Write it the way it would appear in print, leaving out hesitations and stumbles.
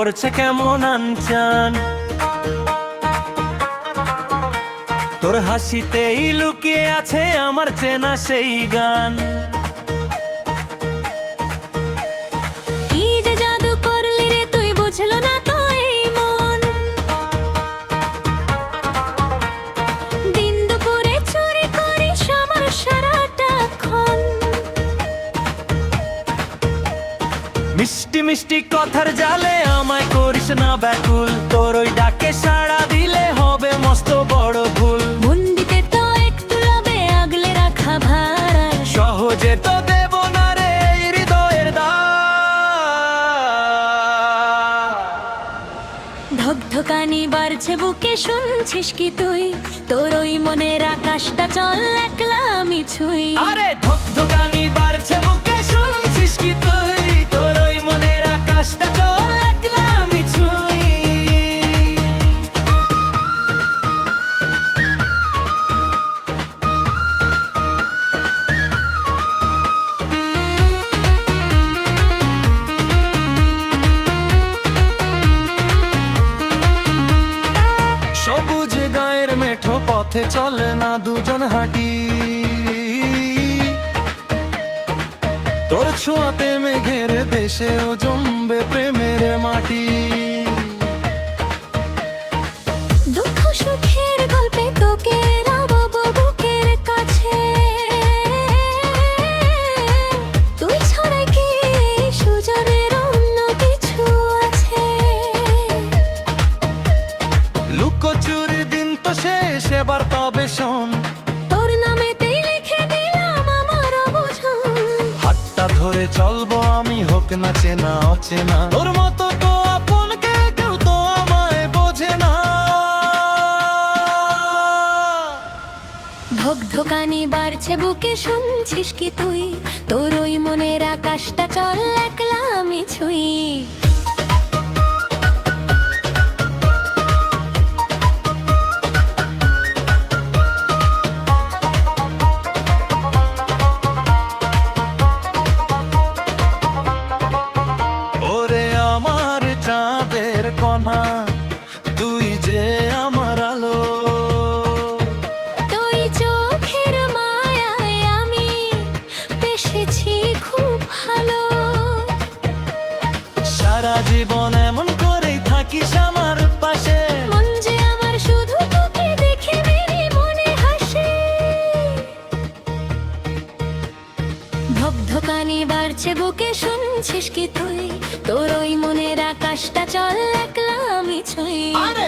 করছে কেমন আনচান। তোর হাসিতেই লুকিয়ে আছে আমার চেনা সেই গান। কি যে জাদু করলি রে তুই, বুঝলো না তো এই মন। দিন দুপুরে চুরি করিস আমার সারাটাক্ষণ। মিষ্টি মিষ্টি কথার জালে আমায় করিস না ব্যাকুল, তোর ওই ডাকে সাড়া দিলে হবে মস্ত বড় ভুল। মন দিতে তো একটু লবে আগলে রাখা ভাড়া, সহজে তো দেব না রে এই হৃদয়ের দাগ। ধকধকানি বাড়ছে বুকে, শুনছিস কি তুই? তোর ওই মনের আকাশটা চল একলা আমি ছুঁই। আরে ধকধকানি বাড়ছে বুকে, শুনছিস কি তুই? তোর ওই মনের আকাশটা চল একলা আমি ছুঁই। সবুজ গায়ের মেঠো পথে চলে না দুজন হাঁটি, তোর ছোঁয়াতে মেঘের দেশেও জমবে প্রেমের মাটি। দুঃখ সুখের গল্পে তোকে রাখবো বুকের কাছে, তুই ছাড়া কি সুজনের অন্য কিছু আছে? লুকোচুরি দিন তো শেষ, এবার তবে শোন। তোর নামেতেই লিখে দিলাম আমার অবসান। হাতটা ধরে চলবো আমি, হোক না চেনা অচেনা, তোর মতো তো আপনকে কেউ তো আমায় বোঝে না। ধকধকানি বাড়ছে বুকে, শুনছিস কি তুই? তোর ওই মনের আকাশটা চল একলা আমি ছুঁই। ওরে আমার চাঁদের কণা, তুই যে আমার আলো। তুই চোখের মায়ায় আমি বেসেছি খুব ভালো। সারা জীবন এমন করেই থাকিস আমার পাশে, মন যে আমার শুধু তোকে দেখে মেরি মনে হাসে। ধকধকানি বাড়ছে বুকে, শুনছিস কি তুই? তোর ওই মনের আকাশটা চল একলা আমি ছুঁই। আরে